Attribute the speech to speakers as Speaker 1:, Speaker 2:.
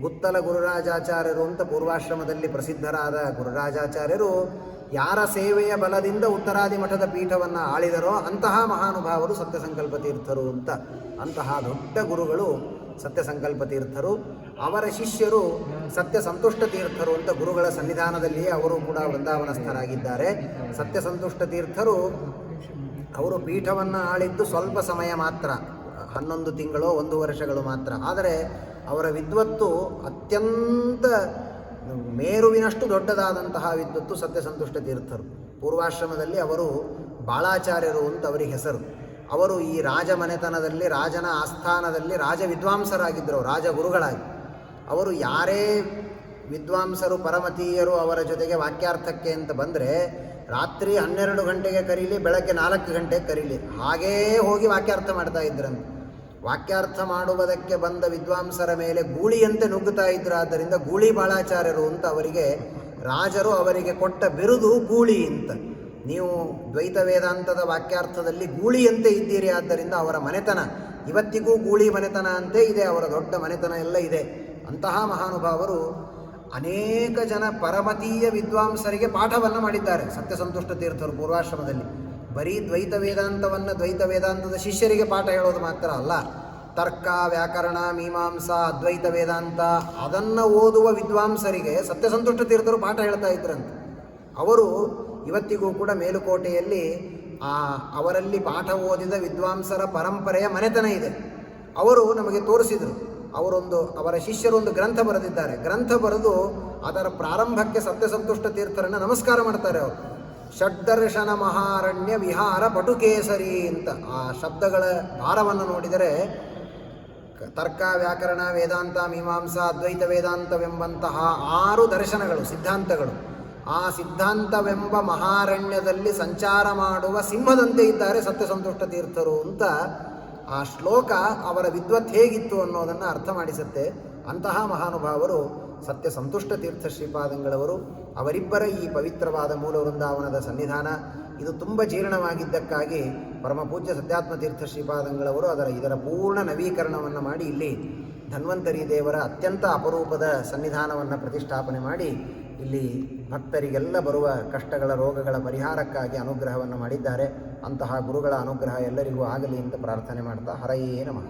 Speaker 1: ಗುತ್ತಲ ಗುರುರಾಜಾಚಾರ್ಯರು ಅಂತ ಪೂರ್ವಾಶ್ರಮದಲ್ಲಿ ಪ್ರಸಿದ್ಧರಾದ ಗುರುರಾಜಾಚಾರ್ಯರು ಯಾರ ಸೇವೆಯ ಬಲದಿಂದ ಉತ್ತರಾದಿ ಮಠದ ಪೀಠವನ್ನು ಆಳಿದರೋ ಅಂತಹ ಮಹಾನುಭಾವರು ಸತ್ಯಸಂಕಲ್ಪ ತೀರ್ಥರು ಅಂತ. ಅಂತಹ ದೊಡ್ಡ ಗುರುಗಳು ಸತ್ಯಸಂಕಲ್ಪ ತೀರ್ಥರು. ಅವರ ಶಿಷ್ಯರು ಸತ್ಯ ಸಂತುಷ್ಟ ತೀರ್ಥರು ಅಂತ ಗುರುಗಳ ಸನ್ನಿಧಾನದಲ್ಲಿಯೇ ಅವರು ಕೂಡ ವೃಂದಾವನಸ್ಥರಾಗಿದ್ದಾರೆ. ಸತ್ಯಸಂತುಷ್ಟ ತೀರ್ಥರು ಅವರು ಪೀಠವನ್ನು ಆಳಿದ್ದು ಸ್ವಲ್ಪ ಸಮಯ ಮಾತ್ರ, 11 ತಿಂಗಳು 1 ವರ್ಷಗಳು ಮಾತ್ರ. ಆದರೆ ಅವರ ವಿದ್ವತ್ತು ಅತ್ಯಂತ ಮೇರುವಿನಷ್ಟು ದೊಡ್ಡದಾದಂತಹ ವಿದ್ವತ್ತು ಸತ್ಯಸಂತುಷ್ಟ ತೀರ್ಥರು. ಪೂರ್ವಾಶ್ರಮದಲ್ಲಿ ಅವರು ಬಾಳಾಚಾರ್ಯರು ಅಂತ ಅವರಿಗೆ ಹೆಸರು. ಅವರು ಈ ರಾಜಮನೆತನದಲ್ಲಿ ರಾಜನ ಆಸ್ಥಾನದಲ್ಲಿ ರಾಜ ವಿದ್ವಾಂಸರಾಗಿದ್ದರು, ರಾಜಗುರುಗಳಾಗಿ. ಅವರು ಯಾರೇ ವಿದ್ವಾಂಸರು ಪರಮತೀಯರು ಅವರ ಜೊತೆಗೆ ವಾಕ್ಯಾರ್ಥಕ್ಕೆ ಅಂತ ಬಂದರೆ ರಾತ್ರಿ 12 ಗಂಟೆಗೆ ಕರೀಲಿ, ಬೆಳಗ್ಗೆ 4 ಗಂಟೆಗೆ ಕರೀಲಿ, ಹಾಗೇ ಹೋಗಿ ವಾಕ್ಯಾರ್ಥ ಮಾಡ್ತಾ ಇದ್ರಂತೆ. ವಾಕ್ಯಾರ್ಥ ಮಾಡುವುದಕ್ಕೆ ಬಂದ ವಿದ್ವಾಂಸರ ಮೇಲೆ ಗೂಳಿಯಂತೆ ನುಗ್ಗುತ್ತಾ ಇದ್ರು. ಆದ್ದರಿಂದ ಗೂಳಿ ಬಾಳಾಚಾರ್ಯರು ಅಂತ ಅವರಿಗೆ ರಾಜರು ಅವರಿಗೆ ಕೊಟ್ಟ ಬಿರುದು ಗೂಳಿ ಅಂತ. ನೀವು ದ್ವೈತ ವೇದಾಂತದ ವಾಕ್ಯಾರ್ಥದಲ್ಲಿ ಗೂಳಿಯಂತೆ ಇದ್ದೀರಿ, ಆದ್ದರಿಂದ ಅವರ ಮನೆತನ ಇವತ್ತಿಗೂ ಗೂಳಿ ಮನೆತನ ಅಂತೆ ಇದೆ, ಅವರ ದೊಡ್ಡ ಮನೆತನ ಎಲ್ಲ ಇದೆ. ಅಂತಹ ಮಹಾನುಭಾವರು ಅನೇಕ ಜನ ಪರಮತೀಯ ವಿದ್ವಾಂಸರಿಗೆ ಪಾಠವನ್ನು ಮಾಡಿದ್ದಾರೆ ಸತ್ಯಸಂತುಷ್ಟ ತೀರ್ಥರು ಪೂರ್ವಾಶ್ರಮದಲ್ಲಿ. ಬರೀ ದ್ವೈತ ವೇದಾಂತವನ್ನು ದ್ವೈತ ವೇದಾಂತದ ಶಿಷ್ಯರಿಗೆ ಪಾಠ ಹೇಳೋದು ಮಾತ್ರ ಅಲ್ಲ, ತರ್ಕ ವ್ಯಾಕರಣ ಮೀಮಾಂಸಾ ಅದ್ವೈತ ವೇದಾಂತ ಅದನ್ನು ಓದುವ ವಿದ್ವಾಂಸರಿಗೆ ಸತ್ಯಸಂತುಷ್ಟ ತೀರ್ಥರು ಪಾಠ ಹೇಳ್ತಾ ಇದ್ರಂತೆ. ಅವರು ಇವತ್ತಿಗೂ ಕೂಡ ಮೇಲುಕೋಟೆಯಲ್ಲಿ ಅವರಲ್ಲಿ ಪಾಠ ಓದಿದ ವಿದ್ವಾಂಸರ ಪರಂಪರೆಯ ಮನೆತನ ಇದೆ. ಅವರು ನಮಗೆ ತೋರಿಸಿದರು. ಅವರ ಶಿಷ್ಯರೊಂದು ಗ್ರಂಥ ಬರೆದಿದ್ದಾರೆ. ಗ್ರಂಥ ಬರೆದು ಅದರ ಪ್ರಾರಂಭಕ್ಕೆ ಸತ್ಯಸಂತುಷ್ಟ ತೀರ್ಥರನ್ನು ನಮಸ್ಕಾರ ಮಾಡ್ತಾರೆ. ಅವರು ಷಡ್ದರ್ಶನ ಮಹಾರಣ್ಯ ವಿಹಾರ ಪಟುಕೇಸರಿ ಅಂತ. ಆ ಶಬ್ದಗಳ ಭಾರವನ್ನು ನೋಡಿದರೆ ತರ್ಕ ವ್ಯಾಕರಣ ವೇದಾಂತ ಮೀಮಾಂಸಾ ಅದ್ವೈತ ವೇದಾಂತವೆಂಬಂತಹ 6 ದರ್ಶನಗಳು, ಸಿದ್ಧಾಂತಗಳು. ಆ ಸಿದ್ಧಾಂತವೆಂಬ ಮಹಾರಣ್ಯದಲ್ಲಿ ಸಂಚಾರ ಮಾಡುವ ಸಿಂಹದಂತೆ ಇದ್ದಾರೆ ಸತ್ಯಸಂತುಷ್ಟ ತೀರ್ಥರು ಅಂತ. ಆ ಶ್ಲೋಕ ಅವರ ವಿದ್ವತ್ ಹೇಗಿತ್ತು ಅನ್ನೋದನ್ನು ಅರ್ಥ ಮಾಡಿಸುತ್ತೆ. ಅಂತಹ ಮಹಾನುಭಾವರು ಸತ್ಯಸಂತುಷ್ಟ ತೀರ್ಥ ಶ್ರೀಪಾದಂಗಳವರು. ಅವರಿಬ್ಬರ ಈ ಪವಿತ್ರವಾದ ಮೂಲ ವೃಂದಾವನದ ಸನ್ನಿಧಾನ ಇದು ತುಂಬ ಜೀರ್ಣವಾಗಿದ್ದಕ್ಕಾಗಿ ಪರಮಪೂಜ್ಯ ಸತ್ಯಾತ್ಮ ತೀರ್ಥ ಶ್ರೀಪಾದಂಗಳವರು ಇದರ ಪೂರ್ಣ ನವೀಕರಣವನ್ನು ಮಾಡಿ ಇಲ್ಲಿ ಧನ್ವಂತರಿ ದೇವರ ಅತ್ಯಂತ ಅಪರೂಪದ ಸನ್ನಿಧಾನವನ್ನು ಪ್ರತಿಷ್ಠಾಪನೆ ಮಾಡಿ ಇಲ್ಲಿ ಭಕ್ತರಿಗೆಲ್ಲ ಬರುವ ಕಷ್ಟಗಳ ರೋಗಗಳ ಪರಿಹಾರಕ್ಕಾಗಿ ಅನುಗ್ರಹವನ್ನು ಮಾಡಿದ್ದಾರೆ. ಅಂತಹ ಗುರುಗಳ ಅನುಗ್ರಹ ಎಲ್ಲರಿಗೂ ಆಗಲಿ ಅಂತ ಪ್ರಾರ್ಥನೆ ಮಾಡ್ತಾ ಹರಯೇ ನಮಃ.